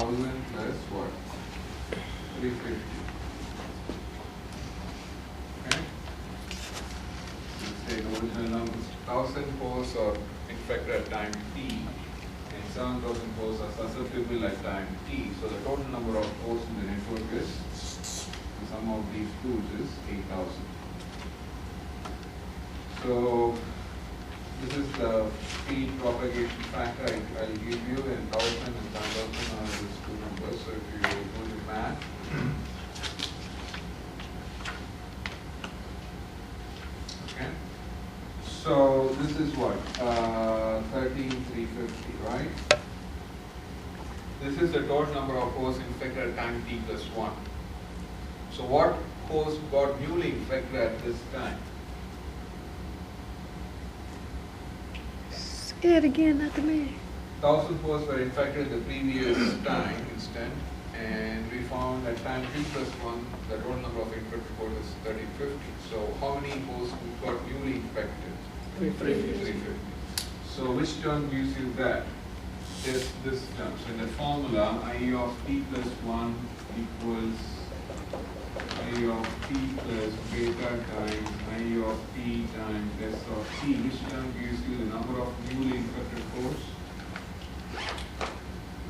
1000 plus what? 350. Okay? Let's take original numbers. 1000 pores are infected at time t, and 7000 pores are susceptible at time t. So the total number of pores in the network is, the sum of these twos is 8000. So this is the speed propagation factor I'll give you, and 1000 and 1000 are these two numbers. So if you do the math, okay. So this is what? 13350, right? This is the total number of pores infected at time t plus 1. So what pores got newly infected at this time? Say it again, not the man. 1000 pores were infected the previous time instant, and we found at time t plus 1 the total number of infected pores is 1350. So how many pores got newly infected? 350. So which term gives you that? Yes, this term. So in the formula, I of t plus 1 equals I of t plus beta times I of t times s of t. Which term gives you the number of newly infected pores?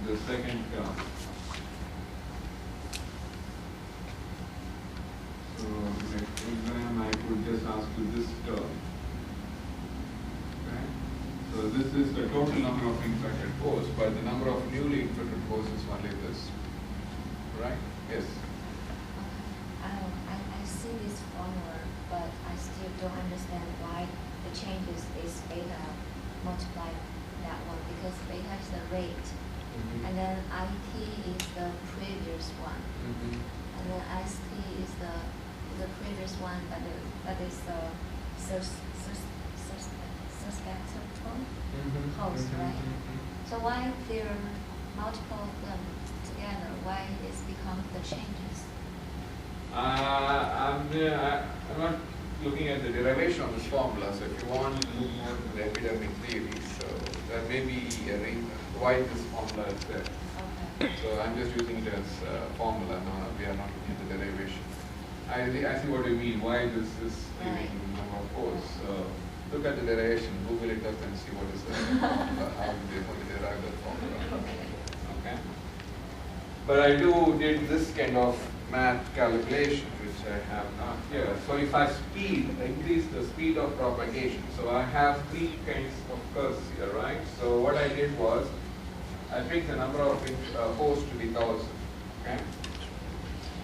The second term. So next exam I could just ask you this term. Okay? So this is the total number of infected pores, but the number of newly infected pores is only this. Right? Yes. I see this formula, but I still don't understand why the changes is beta multiplied that one, because beta is the rate, and then IT is the previous one, and then ST is the previous one, but that is the suspectable host, right? So why there are multiple of them together? Why it's become the changes? I'm not looking at the derivation of this formula, so if you want to look more into the epidemic theory, so there may be a reason why this formula is there. Okay. So I'm just using it as a formula, no, we are not looking at the derivation. I see what you mean, why this is giving number of pores. So look at the derivation, Google it up and see what is the formula, how they derive that formula. Okay. But I did this kind of math calculation, which I have not here. So if I increase the speed of propagation, so I have three kinds of curves here, right? So what I did was, I picked the number of pores to be 1000, okay?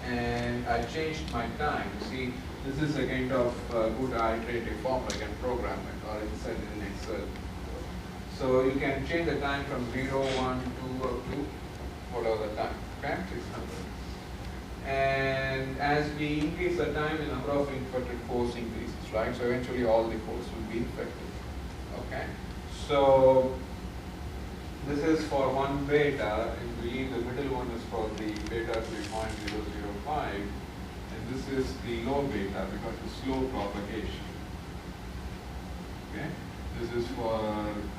And I changed my time. You see, this is a kind of good iterative formula. I can program it or insert it in Excel. So you can change the time from 0, 1, 2, up to whatever the time, okay? 600. And as we increase the time, the number of infected pores increases, right? So eventually all the pores will be infected, okay? So this is for 1 beta, and we leave the middle one is for the beta to be 0.005, and this is the low beta because it's slow propagation, okay? This is for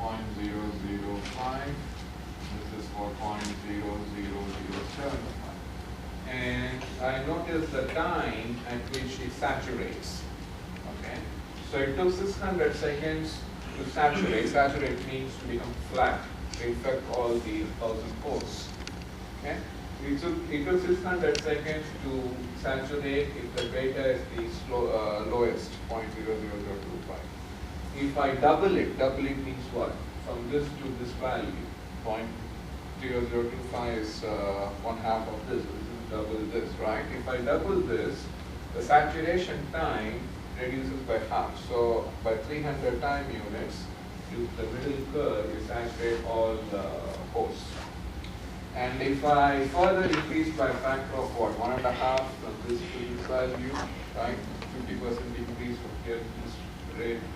0.0005, this is for 0.00075. And I notice the time at which it saturates, okay? So it took 600 seconds to saturate. Saturate means to become flat, to infect all the 1000 pores, okay? It took 600 seconds to saturate if the beta is the lowest, 0.00025. If I double it means what? From this to this value, 0.0025 is 1/2 of this. Double this, right? If I double this, the saturation time reduces by half. So by 300 time units, the middle curve is saturate all the pores. And if I further increase by a factor of what? 1.5 from this to this value, right? 50% increase from here to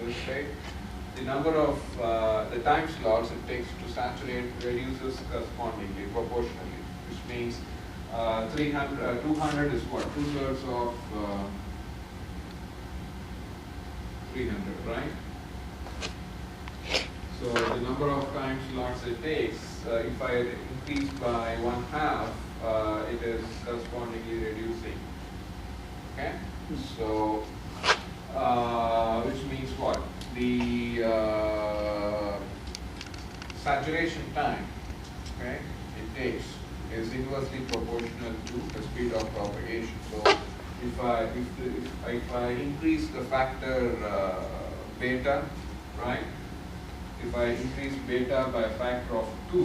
this rate, the number of the time slots it takes to saturate reduces correspondingly, proportionally, which means 200 is what? 2/3 of 300, right? So the number of time slots it takes, if I increase by 1/2, it is correspondingly reducing. Okay? So, which means what? The saturation time, okay, it takes is inversely proportional to the speed of propagation. So, if I increase the factor beta, right? If I increase beta by a factor of 2,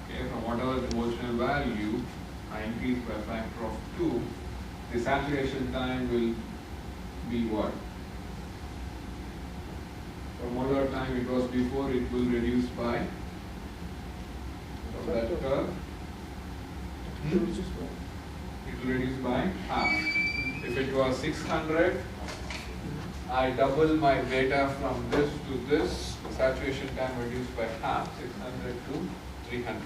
okay, from whatever the original value, I increase by a factor of 2, the saturation time will be what? From whatever time it was before, it will reduce by, from that curve, it will reduce by half. If it was 600, I double my beta from this to this, the saturation time reduced by half, 600 to 300,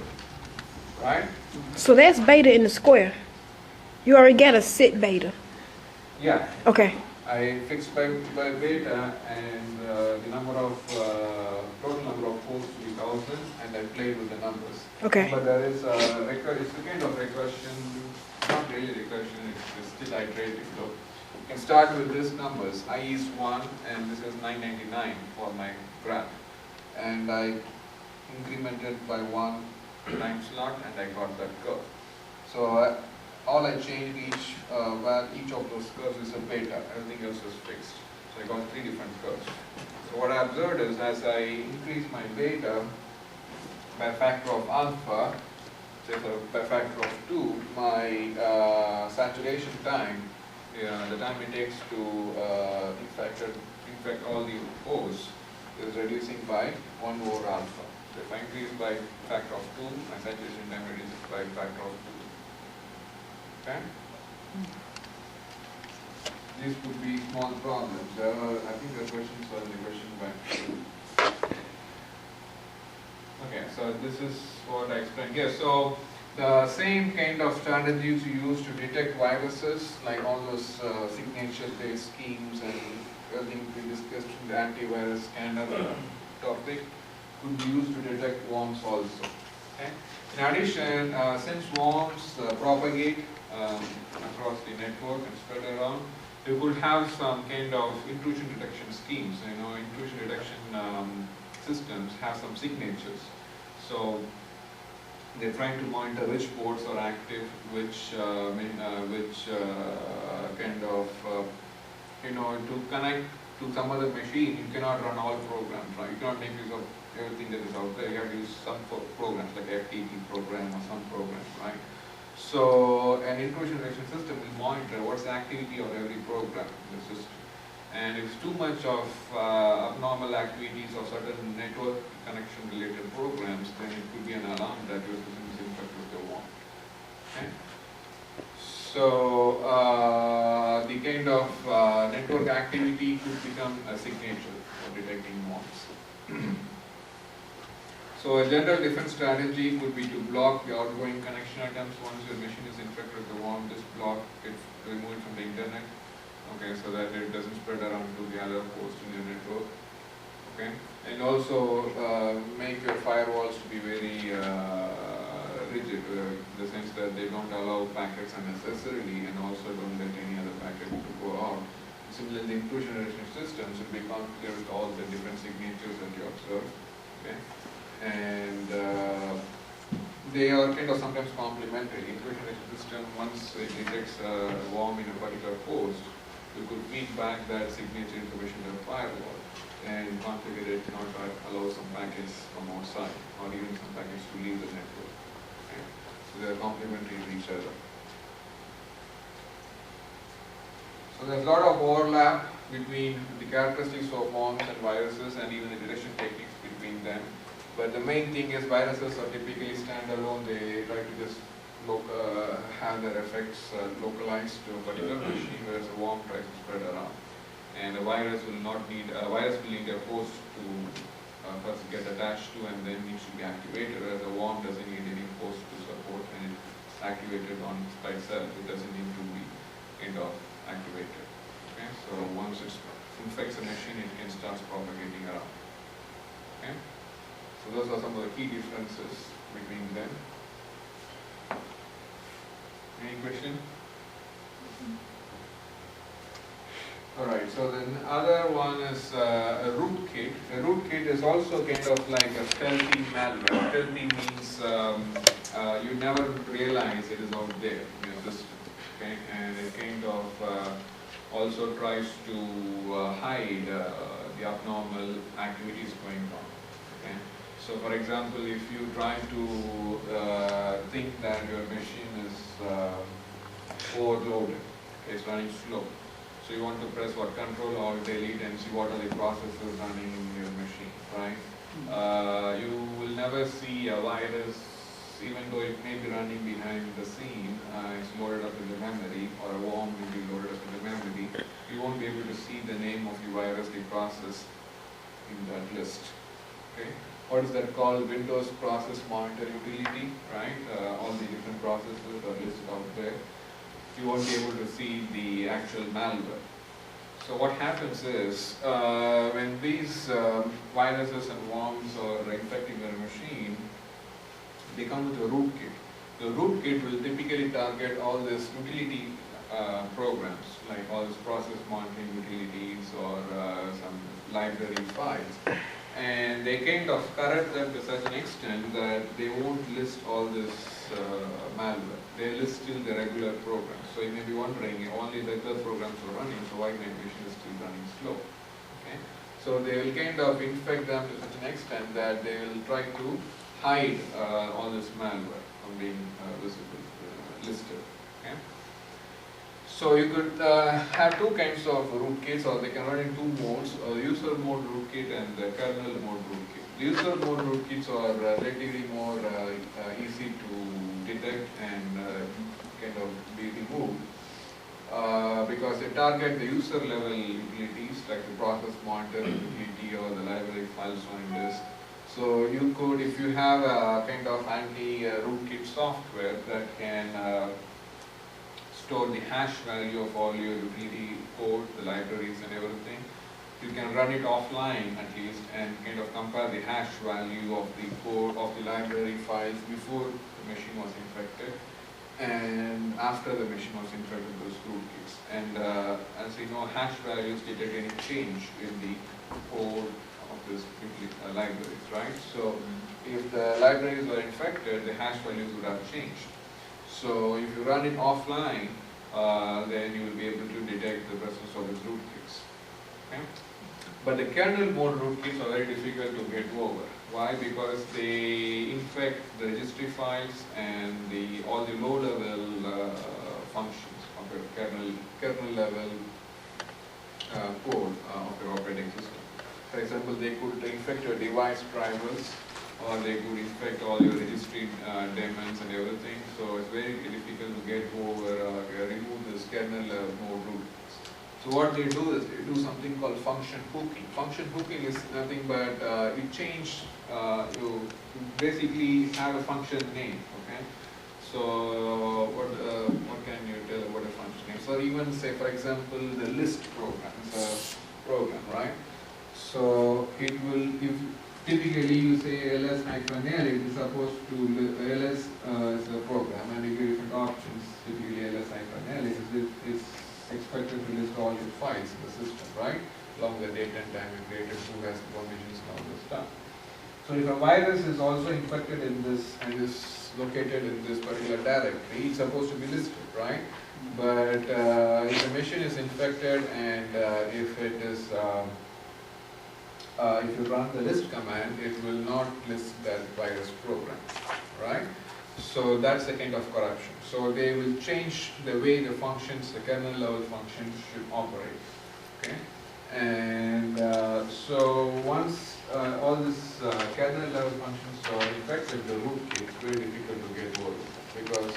right? So that's beta in the square. You already got a set beta. Yeah. Okay. I fixed by beta and the number of, total number of poles to be 1000, and I played with the numbers. Okay. But there is a it's a kind of recursion, not really recursion, it's still iterative though. You can start with these numbers. I is 1 and this is 999 for my graph. And I incremented by 1 time slot and I got that curve. So all I changed each of those curves is a beta, everything else is fixed. So I got 3 different curves. So what I observed is as I increase my beta by a factor of alpha, say by a factor of 2, my saturation time, the time it takes to infect all the O's is reducing by 1 over alpha. So if I increase by factor of 2, my saturation time reduces by factor of 2. Okay? These could be small problems. I think the questions are in the question bank. Okay, so this is what I explained here. So the same kind of strategies you use to detect viruses, like all those signature-based schemes and everything we discussed in the antivirus scanner topic, could be used to detect worms also. Okay? In addition, since worms propagate across the network and spread around, you could have some kind of intrusion detection schemes. Intrusion detection systems have some signatures. So they're trying to monitor which ports are active, which kind of, to connect to some other machine, you cannot run all programs, right? You cannot make use of everything that is out there. You have to use some programs like FTP program or some program, right? So an intrusion detection system will monitor what's the activity of every program in the system. And if too much of abnormal activities of certain network connection related programs, then it could be an alarm that your system is infected with the worm. Okay? So the kind of network activity could become a signature for detecting worms. So a general defense strategy could be to block the outgoing connection items. Once your machine is infected with the worm, just block it, remove it from the internet. Okay, so that it doesn't spread around to the other hosts in your network. Okay, and also make your firewalls to be very rigid, in the sense that they don't allow packets unnecessarily, and also don't let any other packet to go out. Similarly, the intrusion detection systems will be configured with all the different signatures that you observe. Okay, and they are kind of sometimes complementary. Intrusion detection system, once it detects a worm in a particular host, you could feed back that signature information to a firewall and configure it not to allow some packets from outside or even some packets to leave the network. Okay? So they are complementary to each other. So there's a lot of overlap between the characteristics of worms and viruses and even the detection techniques between them. But the main thing is viruses are typically standalone. They try to just have their effects localized to a particular machine, whereas a worm tries to spread around. And a virus will need a host to first get attached to and then needs to be activated, whereas a worm doesn't need any host to support and it's activated on by itself. It doesn't need to be kind of activated. Okay, so once it infects a machine, it can start propagating around. Okay? So those are some of the key differences between them. Any question? Alright, so then other one is a rootkit. A rootkit is also kind of like a stealthy malware. Stealthy means you never realize it is out there in your system. Okay? And it kind of also tries to hide the abnormal activities going on. Okay? So for example, if you try to think that your machine is overloaded, okay, it's running slow. So you want to press what control or delete and see what are the processes running in your machine, right? You will never see a virus, even though it may be running behind the scene, it's loaded up in the memory, or a worm will be loaded up in the memory. You won't be able to see the name of the virus, the process in that list. Okay? What is that called? Windows Process Monitor Utility, right? All the different processes are listed out there. You won't be able to see the actual malware. So what happens is, when these viruses and worms are infecting your machine, they come with a rootkit. The rootkit will typically target all these utility programs, like all these process monitoring utilities or some library files. And they kind of corrupt them to such an extent that they won't list all this malware. They list still the regular programs. So you may be wondering, only the regular programs are running, so why my machine is still running slow? Okay? So they will kind of infect them to such an extent that they will try to hide all this malware from being visible, listed. Okay? So you could have two kinds of rootkits, or they can run in two modes: user mode rootkit and the kernel mode rootkit. The user mode rootkits are relatively more easy to detect and kind of be removed because they target the user level utilities like the process monitor utility or the library files on disk. So you could, if you have a kind of anti-rootkit software that can store the hash value of all your utility code, the libraries and everything, you can run it offline at least and kind of compare the hash value of the code of the library files before the machine was infected and after the machine was infected with those rootkits. And as you know, hash values detect any change in the code of this libraries, right? So if the libraries were infected, the hash values would have changed. So if you run it offline, then you will be able to detect the presence of its rootkits. Okay? But the kernel mode rootkits are very difficult to get over. Why? Because they infect the registry files and all the low-level functions of the kernel level code of your operating system. For example, they could infect your device drivers, or they could infect all your registry daemons and everything. So it's very difficult to get over remove this kernel mode rootkits. So what they do is they do something called function hooking. Function hooking is nothing but you change, you basically have a function name. Okay. So what can you tell about a function name? So even say, for example, the list program is a program, right? So it will, if typically you say ls-l, it is supposed to, ls is a program and you give different options. Typically ls-l is expected to list all your files in the system, right? Along the date and time you created, who has permissions and all this stuff. So if a virus is also infected in this and is located in this particular directory, it's supposed to be listed, right? But if the machine is infected and if it is if you run the list command, it will not list that virus program, right? So that's the kind of corruption. So they will change the way the functions, the kernel level functions should operate, okay? And so once all these kernel level functions are infected, the rootkit is very difficult to get hold of, because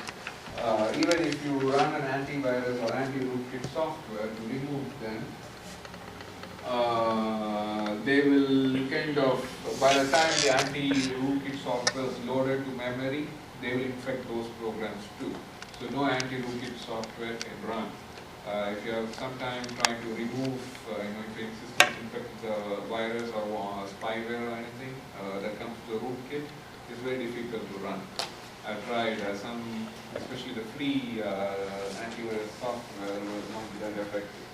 even if you run an antivirus or anti-rootkit software to remove them, they will kind of, by the time the anti-rootkit software is loaded to memory, they will infect those programs too. So no anti-rootkit software can run If you have sometime trying to remove, if your system is infected with the virus or spyware or anything that comes to the rootkit, it's very difficult to run. I've tried some, especially the free antivirus software was not that effective.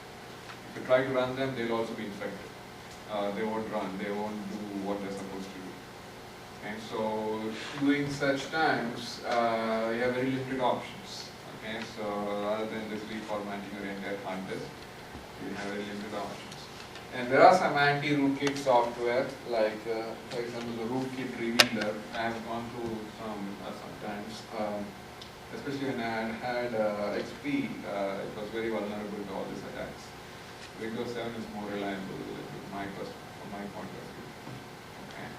If you try to run them, they'll also be infected. They won't run, they won't do what they're supposed to do. And so during such times, you have very limited options. Okay, so rather than just reformatting your entire hard disk, you have very limited options. And there are some anti-rootkit software, like for example the rootkit revealer. I have gone through some sometimes, especially when I had XP, it was very vulnerable to all these attacks. Windows 7 is more reliable from my point of view. Okay.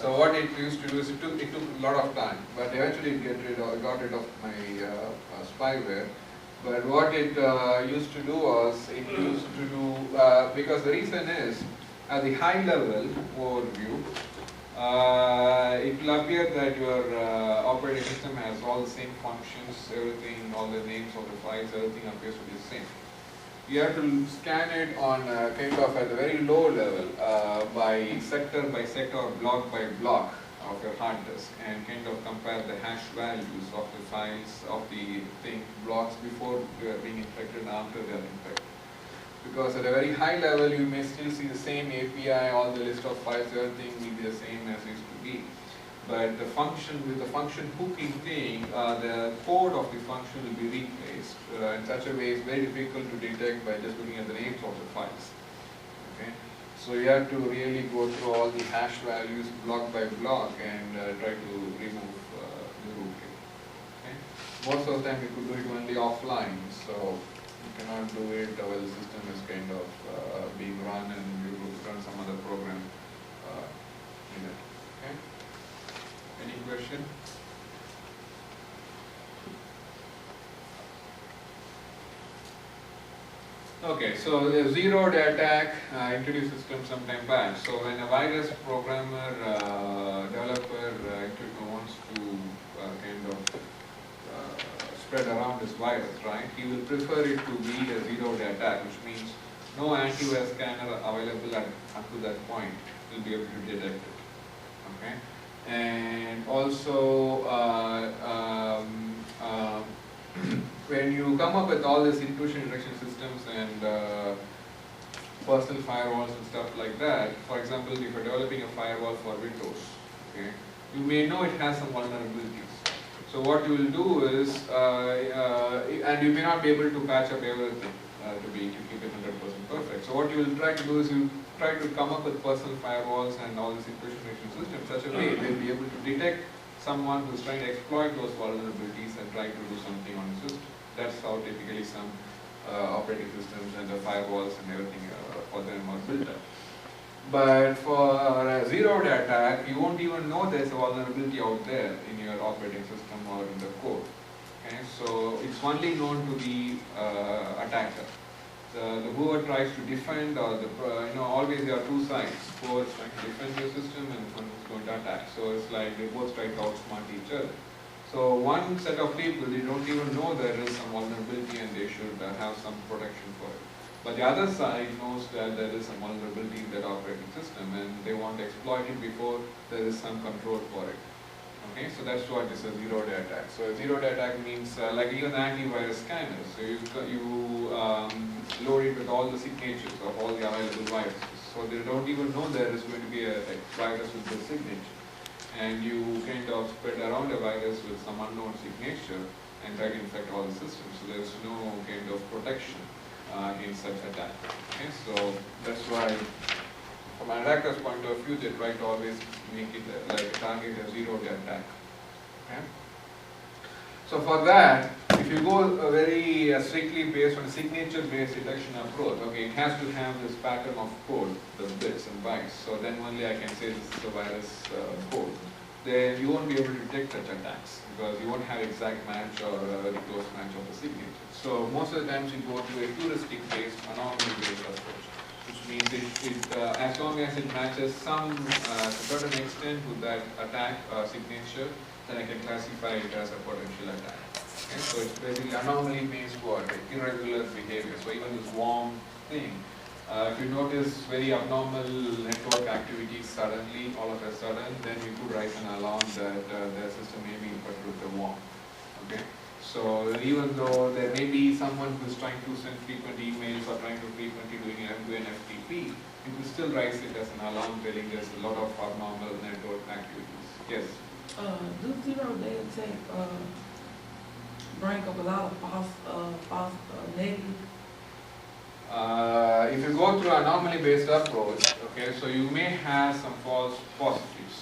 So what it used to do is it took a lot of time, but eventually it got rid of my spyware. But what it used to do was, it used to do, because the reason is, at the high level overview, it will appear that your operating system has all the same functions, everything, all the names of the files, everything appears to be the same. You have to scan it on kind of at a very low level by sector or block by block of your hard disk, and kind of compare the hash values of the files of the blocks before they are being infected and after they are infected. Because at a very high level you may still see the same API, all the list of files, everything will be the same as it used to be. But the function, with the function hooking thing, the code of the function will be replaced in such a way it's very difficult to detect by just looking at the names of the files. Okay? So you have to really go through all the hash values block by block and try to remove the rootkit. Okay? Most of the time you could do it only offline, so you cannot do it while the system is kind of being run and you run some other program in it. Okay? Any question? Okay, so the zero-day attack introduced system some time back. So when a virus programmer, developer wants to kind of spread around this virus, right? He will prefer it to be a zero-day attack, which means no antivirus scanner available up to that point will be able to detect it. Okay, and also when you come up with all these intrusion detection systems and personal firewalls and stuff like that, for example, if you're developing a firewall for Windows, okay, you may know it has some vulnerabilities. So what you will do is, and you may not be able to patch up everything to keep it 100% perfect. So what you will try to do is you try to come up with personal firewalls and all these intrusion detection systems such a way they'll be able to detect someone who's trying to exploit those vulnerabilities and try to do something on the system. That's how typically some operating systems and the firewalls and everything for them are built up. But for a zero-day attack, you won't even know there's a vulnerability out there in your operating system or in the code. Okay? So it's only known to the attacker. The whoever tries to defend, or always there are two sides. Whoever is trying to defend your system and one who's going to attack. So it's like they both try to outsmart each other. So one set of people, they don't even know there is some vulnerability and they should have some protection for it. But the other side knows that there is some vulnerability in that operating system and they want to exploit it before there is some control for it. Okay, so that's what is a zero-day attack. So a zero-day attack means like even antivirus scanners. So you load it with all the signatures of all the available viruses. So they don't even know there is going to be a virus with the signature. And you kind of spread around a virus with some unknown signature and try to infect all the systems. So there's no kind of protection in such attack. Okay, so that's why from an attacker's point of view, they try to always make it like target a zero-day attack. Okay? So for that, if you go very strictly based on a signature-based detection approach, okay, it has to have this pattern of code, the bits and bytes. So then only I can say this is a virus code. Then you won't be able to detect such attacks because you won't have exact match or a very close match of the signature. So most of the times you go to a heuristic-based, anomaly-based approach, which means as long as it matches some to certain extent to that attack signature, then I can classify it as a potential attack. Okay, so it's basically anomaly means what? Like irregular behavior. So even this warm thing, if you notice very abnormal network activity suddenly, all of a sudden, then you could raise an alarm that the system may be infected with the worm. Okay, so even though there may be someone who's trying to send frequent emails or trying to frequently doing an M2N FTP, you could still raise it as an alarm telling there's a lot of abnormal network activities. Yes. Do zero-day attack bring up a lot of false negative? If you go through an anomaly-based approach, okay, so you may have some false positives.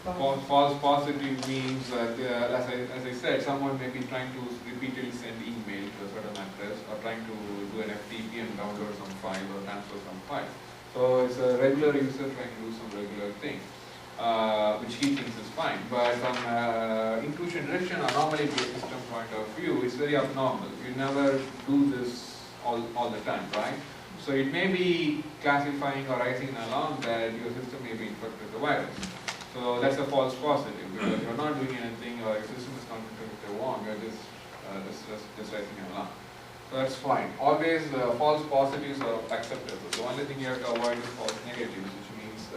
False positive means that, as I said, someone may be trying to repeatedly send email to a certain address or trying to do an FTP and download some file or transfer some file. So it's a regular user trying to do some regular thing, which he thinks is fine. But from intrusion detection anomaly-based system point of view, it's very abnormal. You never do this all the time, right? So it may be classifying or raising an alarm that your system may be infected with the virus. So that's a false positive because you're not doing anything or your system is not infected with the worm, you're just raising an alarm. So that's fine. Always false positives are acceptable. The only thing you have to avoid is false negatives, which means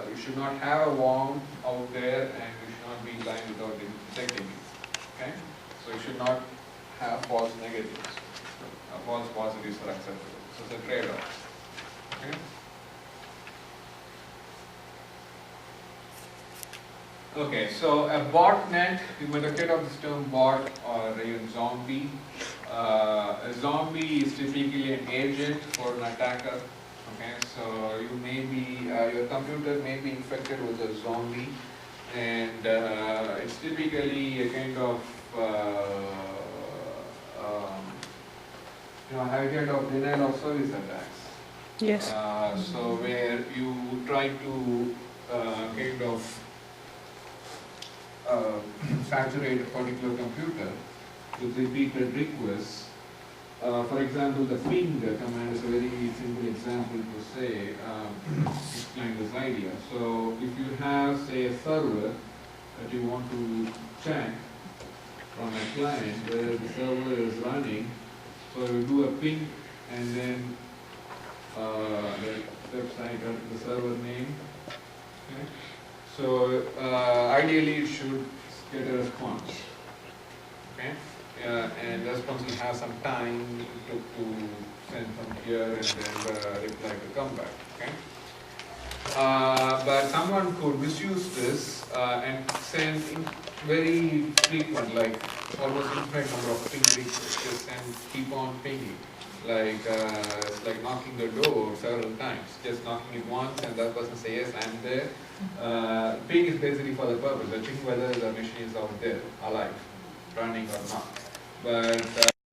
you should not have a worm out there and you should not be lying without detecting it. Okay? So you should not have false negatives. False positives are acceptable. So it's a trade-off. Okay? Okay, so a botnet, you might have heard of this term bot or even zombie. A zombie is typically an agent for an attacker. Okay, so you may be, your computer may be infected with a zombie, and it's typically a kind of, have you heard of denial of service attacks? Yes. So where you try to kind of saturate a particular computer with repeated requests. For example, the ping command is a very simple example to say, explain this idea. So if you have, say, a server that you want to check from a client where the server is running, so you do a ping and then the website or the server name. Okay. So ideally it should get a response. Okay. And the response will have some time to send from here and then reply to come back. Okay. But someone could misuse this and send very frequent, like almost infinite number of ping requests and keep on pinging. Like it's like knocking the door several times. Just knocking it once and that person says, yes, I'm there. Ping is basically for the purpose. I think whether the machine is out there, alive, running or not. But